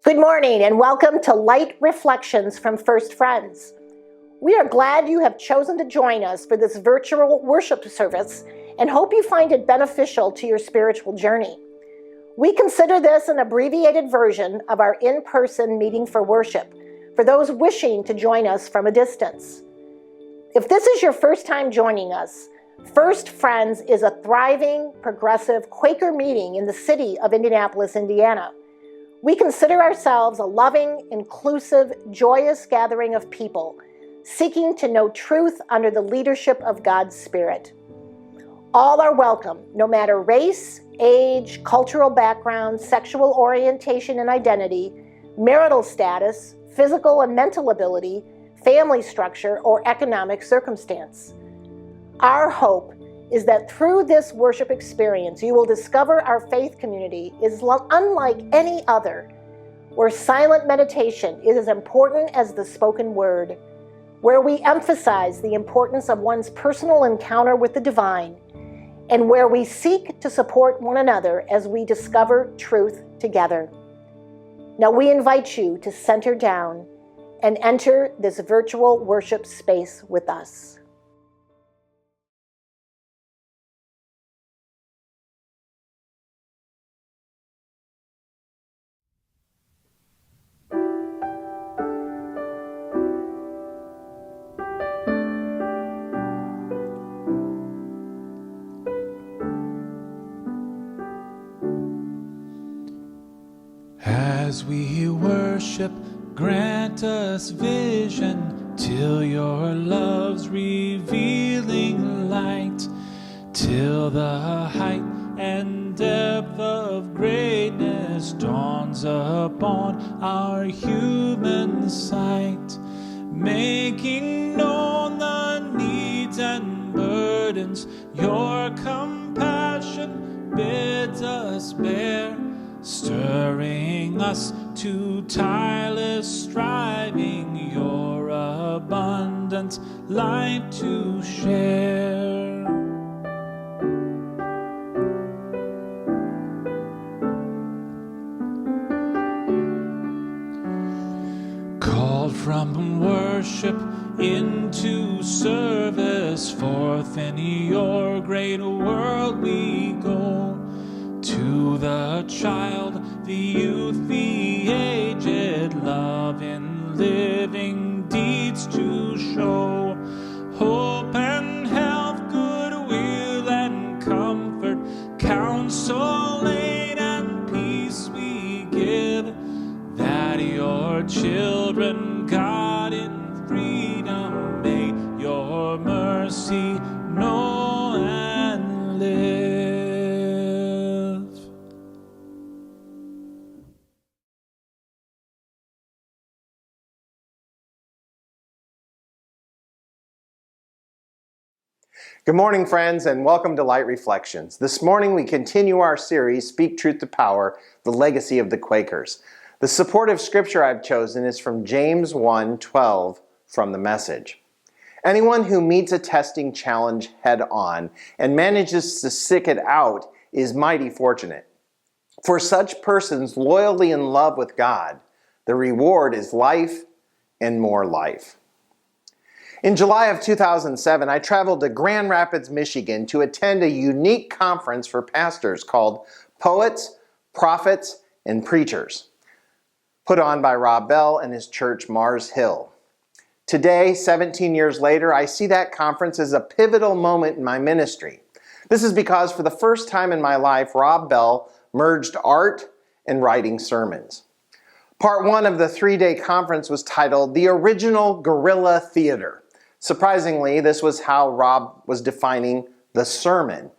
Good morning and welcome to Light Reflections from First Friends. We are glad you have chosen to join us for this virtual worship service and hope you find it beneficial to your spiritual journey. We consider this an abbreviated version of our in-person meeting for worship for those wishing to join us from a distance. If this is your first time joining us, First Friends is a thriving, progressive Quaker meeting in the city of Indianapolis, Indiana. We consider ourselves a loving, inclusive, joyous gathering of people seeking to know truth under the leadership of God's Spirit. All are welcome, no matter race, age, cultural background, sexual orientation and identity, marital status, physical and mental ability, family structure, or economic circumstance. Our hope is that through this worship experience, you will discover our faith community is unlike any other, where silent meditation is as important as the spoken word, where we emphasize the importance of one's personal encounter with the divine, and where we seek to support one another as we discover truth together. Now we invite you to center down and enter this virtual worship space with us. As we worship, grant us vision till your love's revealing light, till the height and depth of greatness dawns upon our human sight, making known the needs and burdens your compassion bids us bear, stirring us to tireless striving, your abundant light to share. Called from worship into service, forth in your great world we go. To the child, the youth, the aged, love in living deeds to show. Hope and health, goodwill and comfort, counsel, aid and peace we give, that your children, God in freedom, may your mercy know and live. Good morning, friends, and welcome to Light Reflections. This morning we continue our series, Speak Truth to Power, the Legacy of the Quakers. The supportive scripture I've chosen is from James 1:12 from the Message. Anyone who meets a testing challenge head-on and manages to stick it out is mighty fortunate. For such persons loyally in love with God, the reward is life and more life. In July of 2007, I traveled to Grand Rapids, Michigan to attend a unique conference for pastors called Poets, Prophets, and Preachers, put on by Rob Bell and his church Mars Hill. Today, 17 years later, I see that conference as a pivotal moment in my ministry. This is because for the first time in my life, Rob Bell merged art and writing sermons. Part one of the three-day conference was titled The Original Guerrilla Theater. Surprisingly, this was how Rob was defining the sermon.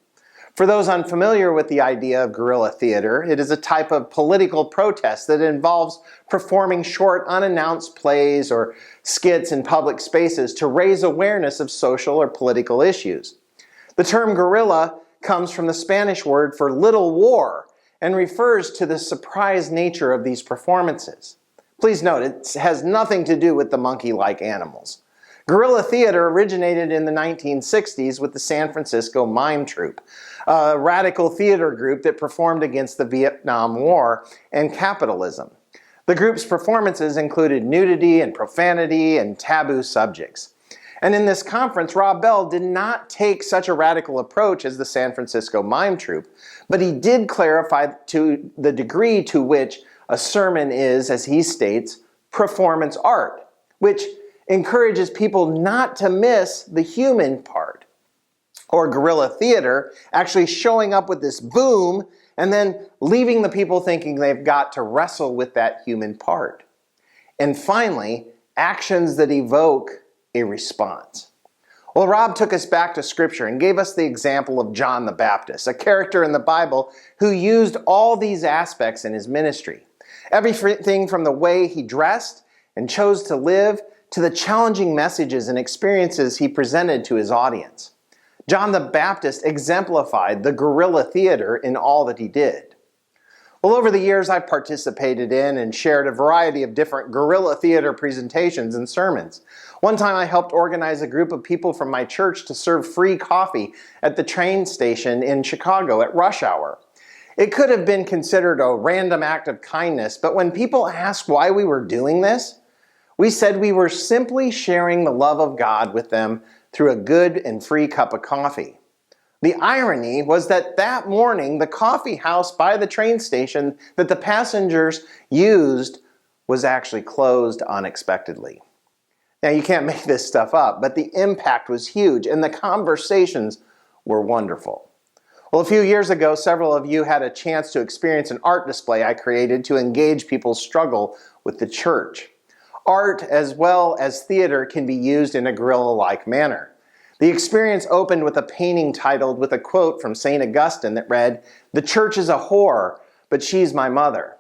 For those unfamiliar with the idea of guerrilla theater, it is a type of political protest that involves performing short, unannounced plays or skits in public spaces to raise awareness of social or political issues. The term guerrilla comes from the Spanish word for little war and refers to the surprise nature of these performances. Please note, it has nothing to do with the monkey-like animals. Guerrilla theater originated in the 1960s with the San Francisco Mime Troupe, a radical theater group that performed against the Vietnam War and capitalism. The group's performances included nudity and profanity and taboo subjects. And in this conference, Rob Bell did not take such a radical approach as the San Francisco Mime Troupe, but he did clarify to the degree to which a sermon is, as he states, performance art, which encourages people not to miss the human part. Or guerrilla theater, actually showing up with this boom and then leaving the people thinking they've got to wrestle with that human part. And finally, actions that evoke a response. Well, Rob took us back to Scripture and gave us the example of John the Baptist, a character in the Bible who used all these aspects in his ministry. Everything from the way he dressed and chose to live to the challenging messages and experiences he presented to his audience. John the Baptist exemplified the guerrilla theater in all that he did. Well, over the years, I've participated in and shared a variety of different guerrilla theater presentations and sermons. One time I helped organize a group of people from my church to serve free coffee at the train station in Chicago at rush hour. It could have been considered a random act of kindness, but when people asked why we were doing this, we said we were simply sharing the love of God with them through a good and free cup of coffee. The irony was that morning, the coffee house by the train station that the passengers used was actually closed unexpectedly. Now, you can't make this stuff up, but the impact was huge and the conversations were wonderful. Well, a few years ago, several of you had a chance to experience an art display I created to engage people's struggle with the church. Art, as well as theater, can be used in a guerrilla-like manner. The experience opened with a painting titled with a quote from St. Augustine that read, "The church is a whore, but she's my mother,"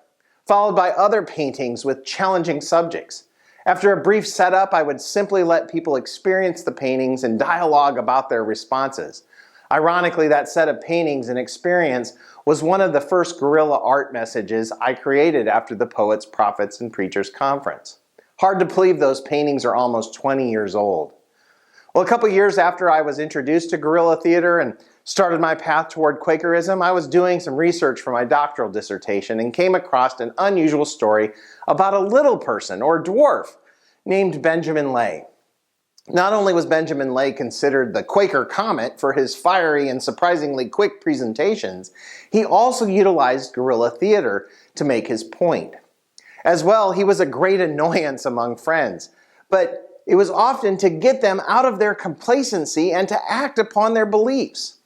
followed by other paintings with challenging subjects. After a brief setup, I would simply let people experience the paintings and dialogue about their responses. Ironically, that set of paintings and experience was one of the first guerrilla art messages I created after the Poets, Prophets, and Preachers Conference. Hard to believe those paintings are almost 20 years old. Well, a couple years after I was introduced to guerrilla theater and started my path toward Quakerism, I was doing some research for my doctoral dissertation and came across an unusual story about a little person, or dwarf, named Benjamin Lay. Not only was Benjamin Lay considered the Quaker Comet for his fiery and surprisingly quick presentations, he also utilized guerrilla theater to make his point. As well, he was a great annoyance among friends, but it was often to get them out of their complacency and to act upon their beliefs.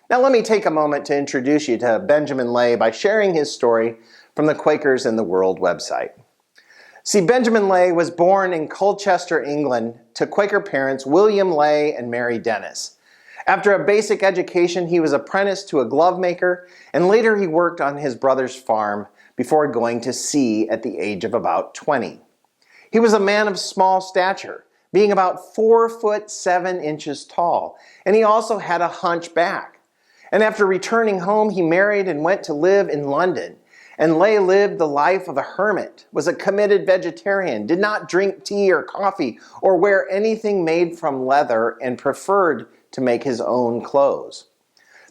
Now let me take a moment to introduce you to Benjamin Lay by sharing his story from the Quakers in the World website. See, Benjamin Lay was born in Colchester, England, to Quaker parents William Lay and Mary Dennis. After a basic education, he was apprenticed to a glove maker, and later he worked on his brother's farm before going to sea at the age of about 20. He was a man of small stature, being about 4'7" tall, and he also had a hunch back. And after returning home, he married and went to live in London. And Lay lived the life of a hermit, was a committed vegetarian, did not drink tea or coffee or wear anything made from leather, and preferred to make his own clothes.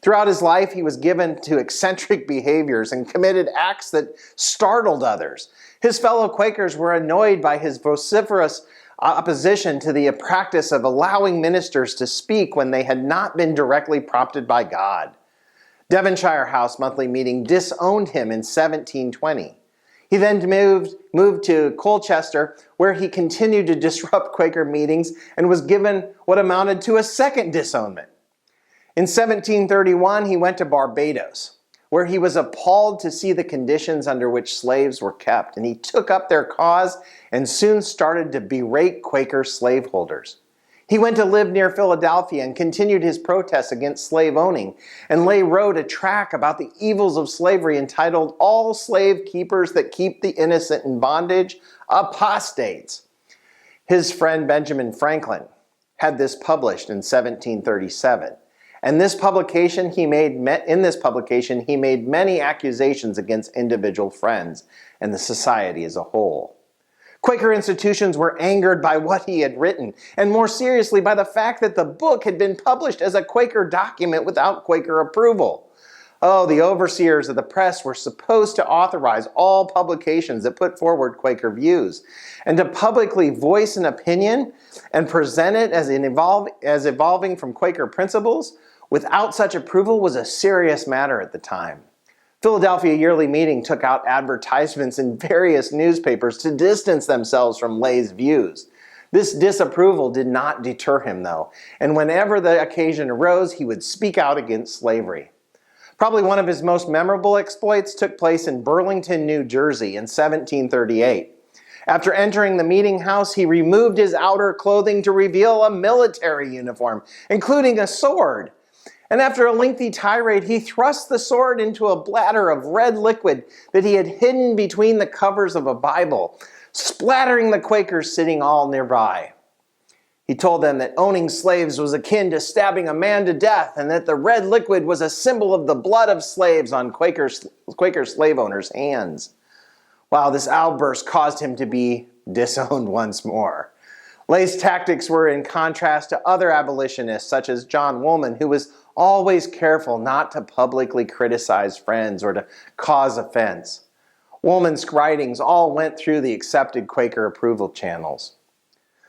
Throughout his life, he was given to eccentric behaviors and committed acts that startled others. His fellow Quakers were annoyed by his vociferous opposition to the practice of allowing ministers to speak when they had not been directly prompted by God. Devonshire House Monthly Meeting disowned him in 1720. He then moved to Colchester, where he continued to disrupt Quaker meetings and was given what amounted to a second disownment. In 1731, he went to Barbados, where he was appalled to see the conditions under which slaves were kept, and he took up their cause and soon started to berate Quaker slaveholders. He went to live near Philadelphia and continued his protests against slave owning, and Lay wrote a tract about the evils of slavery entitled "All Slave Keepers That Keep the Innocent in Bondage, Apostates." His friend Benjamin Franklin had this published in 1737. And in this publication, he made many accusations against individual friends and the society as a whole. Quaker institutions were angered by what he had written, and more seriously by the fact that the book had been published as a Quaker document without Quaker approval. Oh, the overseers of the press were supposed to authorize all publications that put forward Quaker views, and to publicly voice an opinion and present it as evolving from Quaker principles without such approval was a serious matter at the time. Philadelphia Yearly Meeting took out advertisements in various newspapers to distance themselves from Lay's views. This disapproval did not deter him, though, and whenever the occasion arose, he would speak out against slavery. Probably one of his most memorable exploits took place in Burlington, New Jersey in 1738. After entering the meeting house, he removed his outer clothing to reveal a military uniform, including a sword. And after a lengthy tirade, he thrust the sword into a bladder of red liquid that he had hidden between the covers of a Bible, splattering the Quakers sitting all nearby. He told them that owning slaves was akin to stabbing a man to death, and that the red liquid was a symbol of the blood of slaves on Quaker slave owners' hands. Wow, this outburst caused him to be disowned once more. Lay's tactics were in contrast to other abolitionists, such as John Woolman, who was always careful not to publicly criticize friends or to cause offense. Woolman's writings all went through the accepted Quaker approval channels.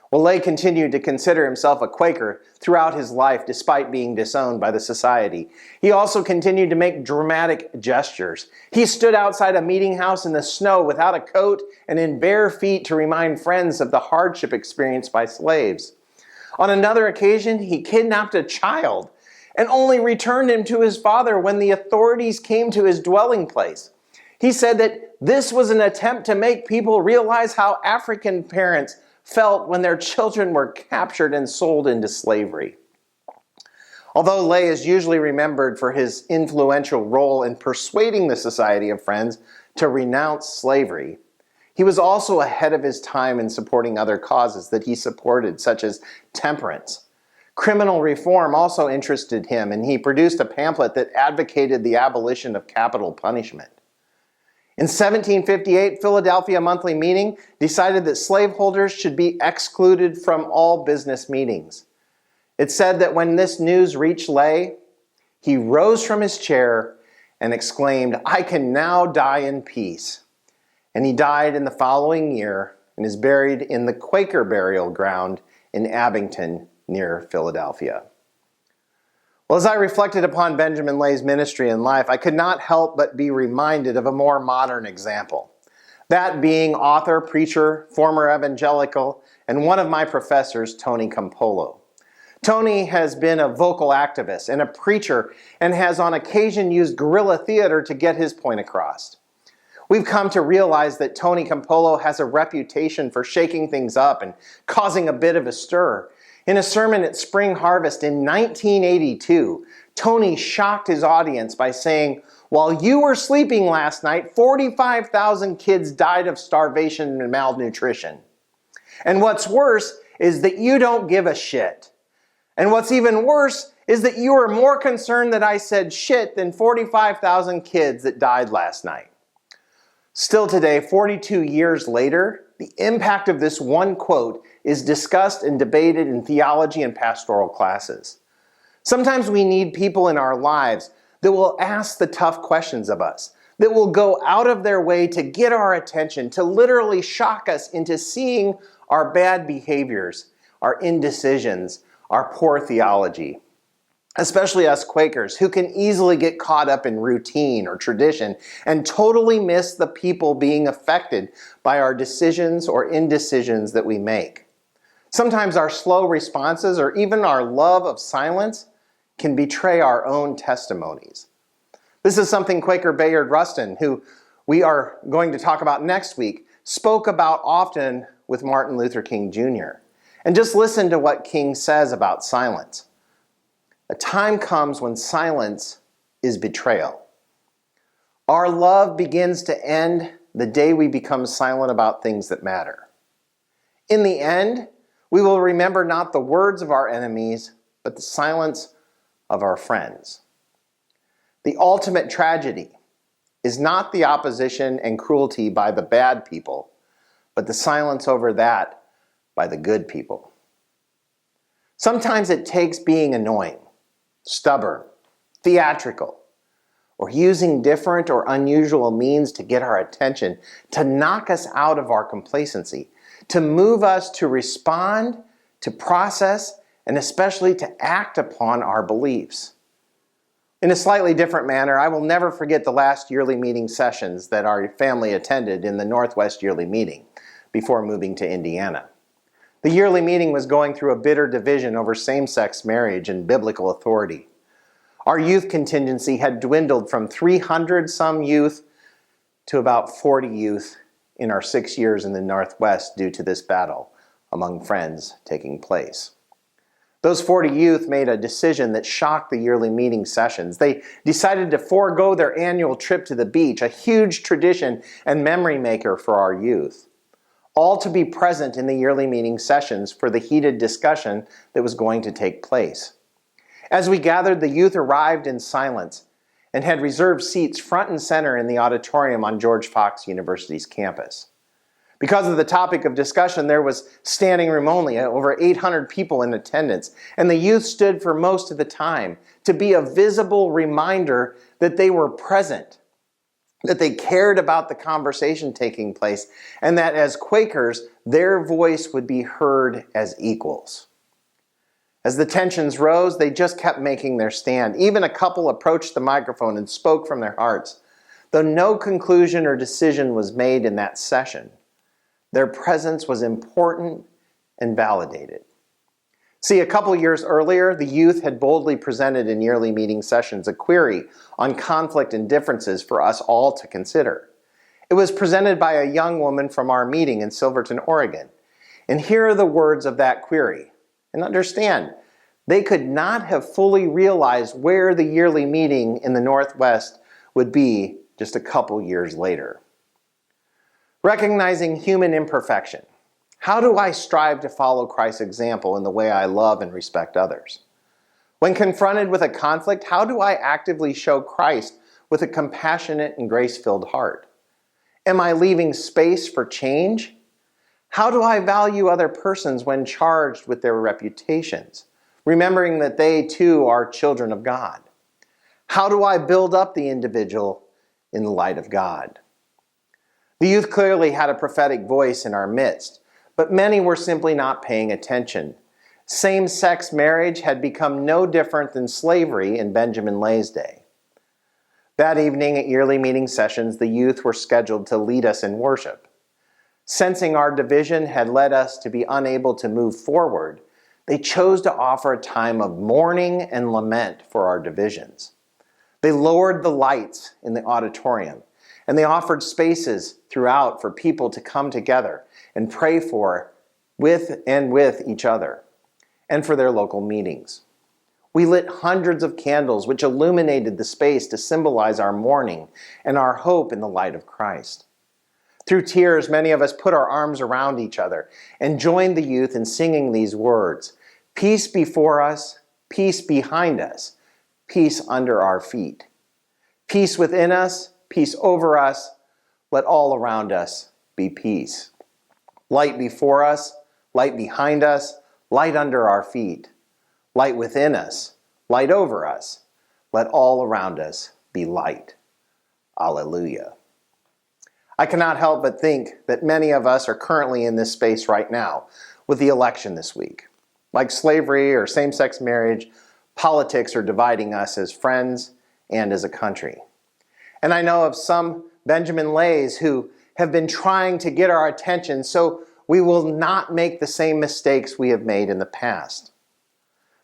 Well, Lay continued to consider himself a Quaker throughout his life despite being disowned by the society. He also continued to make dramatic gestures. He stood outside a meeting house in the snow without a coat and in bare feet to remind friends of the hardship experienced by slaves. On another occasion, he kidnapped a child and only returned him to his father when the authorities came to his dwelling place. He said that this was an attempt to make people realize how African parents felt when their children were captured and sold into slavery. Although Lay is usually remembered for his influential role in persuading the Society of Friends to renounce slavery, he was also ahead of his time in supporting other causes that he supported, such as temperance. Criminal reform also interested him, and he produced a pamphlet that advocated the abolition of capital punishment. In 1758, Philadelphia Monthly Meeting decided that slaveholders should be excluded from all business meetings. It said that when this news reached Lay, he rose from his chair and exclaimed, "I can now die in peace." And he died in the following year and is buried in the Quaker burial ground in Abington near Philadelphia. Well, as I reflected upon Benjamin Lay's ministry and life, I could not help but be reminded of a more modern example. That being author, preacher, former evangelical, and one of my professors, Tony Campolo. Tony has been a vocal activist and a preacher and has on occasion used guerrilla theater to get his point across. We've come to realize that Tony Campolo has a reputation for shaking things up and causing a bit of a stir. In a sermon at Spring Harvest in 1982, Tony shocked his audience by saying, "While you were sleeping last night, 45,000 kids died of starvation and malnutrition. And what's worse is that you don't give a shit. And what's even worse is that you are more concerned that I said shit than 45,000 kids that died last night." Still today, 42 years later, the impact of this one quote is discussed and debated in theology and pastoral classes. Sometimes we need people in our lives that will ask the tough questions of us, that will go out of their way to get our attention, to literally shock us into seeing our bad behaviors, our indecisions, our poor theology. Especially us Quakers, who can easily get caught up in routine or tradition and totally miss the people being affected by our decisions or indecisions that we make. Sometimes our slow responses or even our love of silence can betray our own testimonies. This is something Quaker Bayard Rustin, who we are going to talk about next week, spoke about often with Martin Luther King Jr. And just listen to what King says about silence. A time comes when silence is betrayal. Our love begins to end the day we become silent about things that matter. In the end, we will remember not the words of our enemies, but the silence of our friends. The ultimate tragedy is not the opposition and cruelty by the bad people, but the silence over that by the good people. Sometimes it takes being annoying, stubborn, theatrical, or using different or unusual means to get our attention, to knock us out of our complacency, to move us to respond, to process, and especially to act upon our beliefs. In a slightly different manner, I will never forget the last yearly meeting sessions that our family attended in the Northwest Yearly Meeting before moving to Indiana. The yearly meeting was going through a bitter division over same-sex marriage and biblical authority. Our youth contingency had dwindled from 300 some youth to about 40 youth in our 6 years in the Northwest due to this battle among friends taking place. Those 40 youth made a decision that shocked the yearly meeting sessions. They decided to forego their annual trip to the beach, a huge tradition and memory maker for our youth, all to be present in the yearly meeting sessions for the heated discussion that was going to take place. As we gathered, the youth arrived in silence and had reserved seats front and center in the auditorium on George Fox University's campus. Because of the topic of discussion, there was standing room only, over 800 people in attendance, and the youth stood for most of the time to be a visible reminder that they were present, that they cared about the conversation taking place, and that as Quakers, their voice would be heard as equals. As the tensions rose, they just kept making their stand. Even a couple approached the microphone and spoke from their hearts. Though no conclusion or decision was made in that session, their presence was important and validated. See, a couple years earlier, the youth had boldly presented in yearly meeting sessions a query on conflict and differences for us all to consider. It was presented by a young woman from our meeting in Silverton, Oregon. And here are the words of that query. And understand, they could not have fully realized where the yearly meeting in the Northwest would be just a couple years later. Recognizing human imperfection. How do I strive to follow Christ's example in the way I love and respect others? When confronted with a conflict, how do I actively show Christ with a compassionate and grace-filled heart? Am I leaving space for change? How do I value other persons when charged with their reputations, remembering that they too are children of God? How do I build up the individual in the light of God? The youth clearly had a prophetic voice in our midst, but many were simply not paying attention. Same-sex marriage had become no different than slavery in Benjamin Lay's day. That evening at yearly meeting sessions, the youth were scheduled to lead us in worship. Sensing our division had led us to be unable to move forward, they chose to offer a time of mourning and lament for our divisions. They lowered the lights in the auditorium, and they offered spaces throughout for people to come together and pray with each other, and for their local meetings. We lit hundreds of candles which illuminated the space to symbolize our mourning and our hope in the light of Christ. Through tears, many of us put our arms around each other and joined the youth in singing these words: peace before us, peace behind us, peace under our feet. Peace within us, peace over us, let all around us be peace. Light before us, light behind us, light under our feet. Light within us, light over us, let all around us be light. Alleluia. I cannot help but think that many of us are currently in this space right now with the election this week. Like slavery or same-sex marriage, politics are dividing us as friends and as a country. And I know of some Benjamin Lays who have been trying to get our attention so we will not make the same mistakes we have made in the past.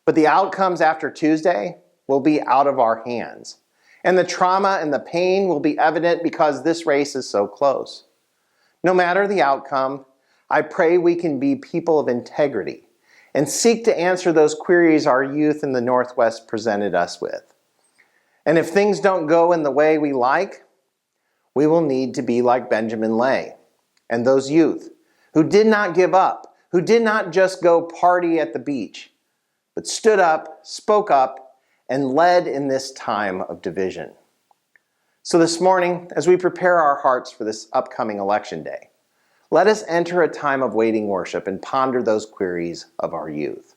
But the outcomes after Tuesday will be out of our hands. And the trauma and the pain will be evident because this race is so close. No matter the outcome, I pray we can be people of integrity and seek to answer those queries our youth in the Northwest presented us with. And if things don't go in the way we like, we will need to be like Benjamin Lay and those youth who did not give up, who did not just go party at the beach, but stood up, spoke up, and led in this time of division. So this morning, as we prepare our hearts for this upcoming election day, let us enter a time of waiting worship and ponder those queries of our youth.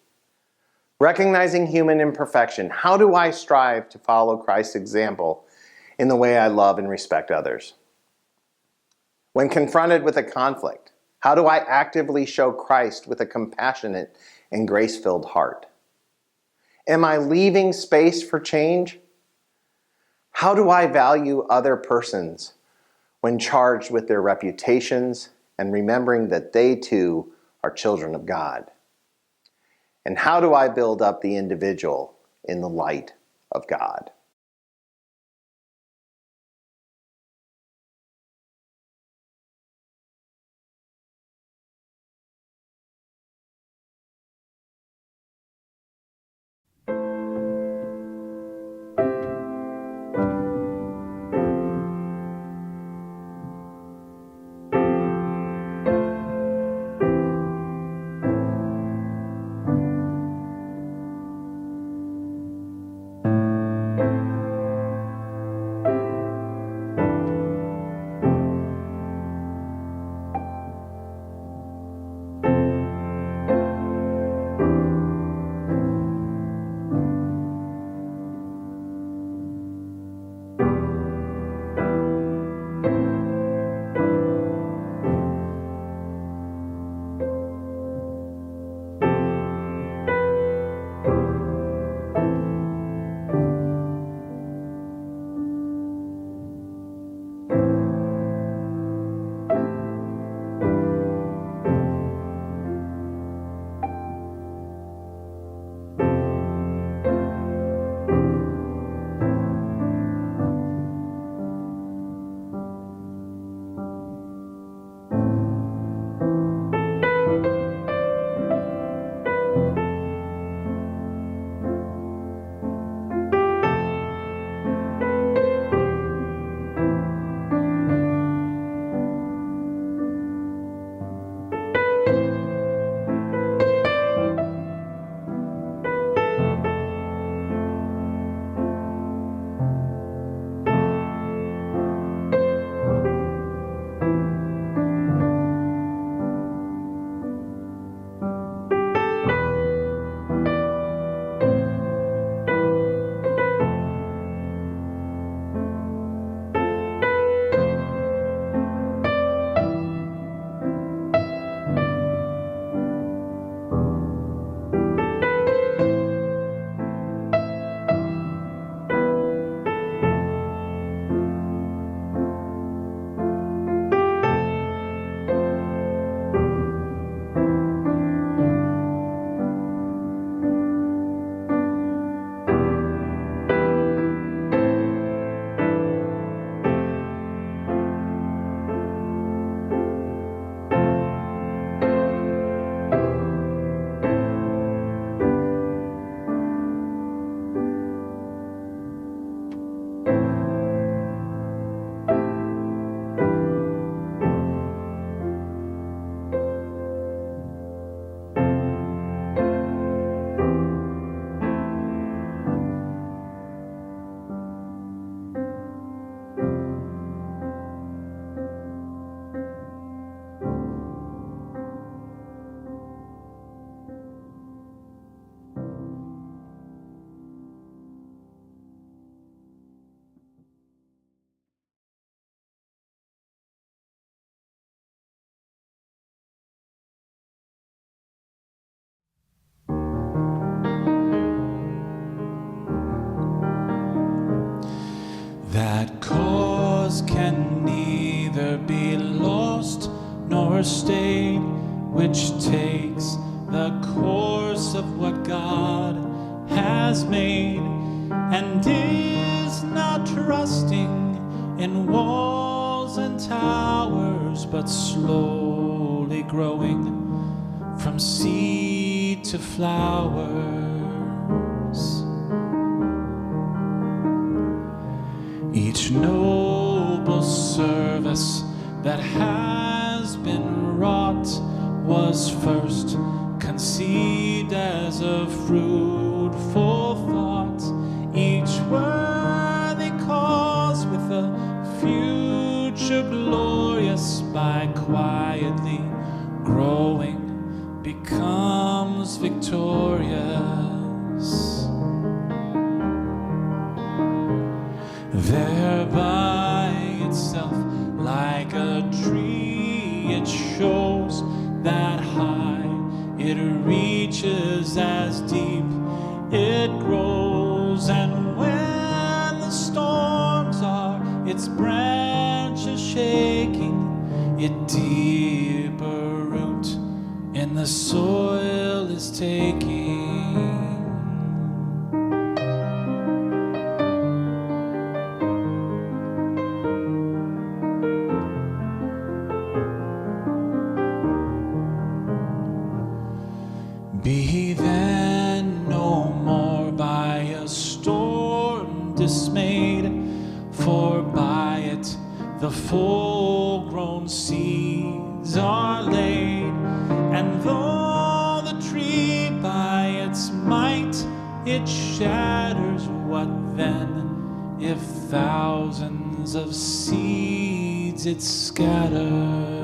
Recognizing human imperfection, how do I strive to follow Christ's example in the way I love and respect others? When confronted with a conflict, how do I actively show Christ with a compassionate and grace-filled heart? Am I leaving space for change? How do I value other persons when charged with their reputations and remembering that they too are children of God? And how do I build up the individual in the light of God? That cause can neither be lost nor stayed, which takes the course of what God has made, and is not trusting in walls and towers, but slowly growing from seed to flowers. Each noble service that has been wrought was first conceived as a fruitful thought. Each worthy cause with a future glorious, by quietly growing becomes victorious. There is as deep, it grows, and when the storms are its branches shaking, it deeper root in the soil is taking. Be then no more by a storm dismayed, for by it the full-grown seeds are laid. And though the tree by its might it shatters, what then if thousands of seeds it scatters?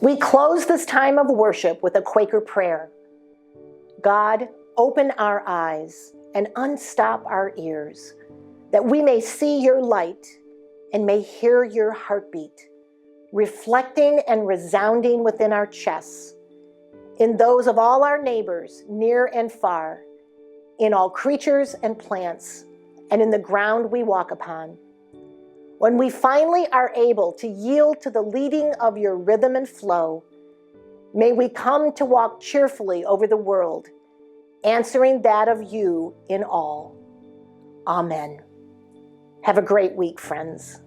We close this time of worship with a Quaker prayer. God, open our eyes and unstop our ears, that we may see your light and may hear your heartbeat, reflecting and resounding within our chests, in those of all our neighbors, near and far, in all creatures and plants, and in the ground we walk upon. When we finally are able to yield to the leading of your rhythm and flow, may we come to walk cheerfully over the world, answering that of you in all. Amen. Have a great week, friends.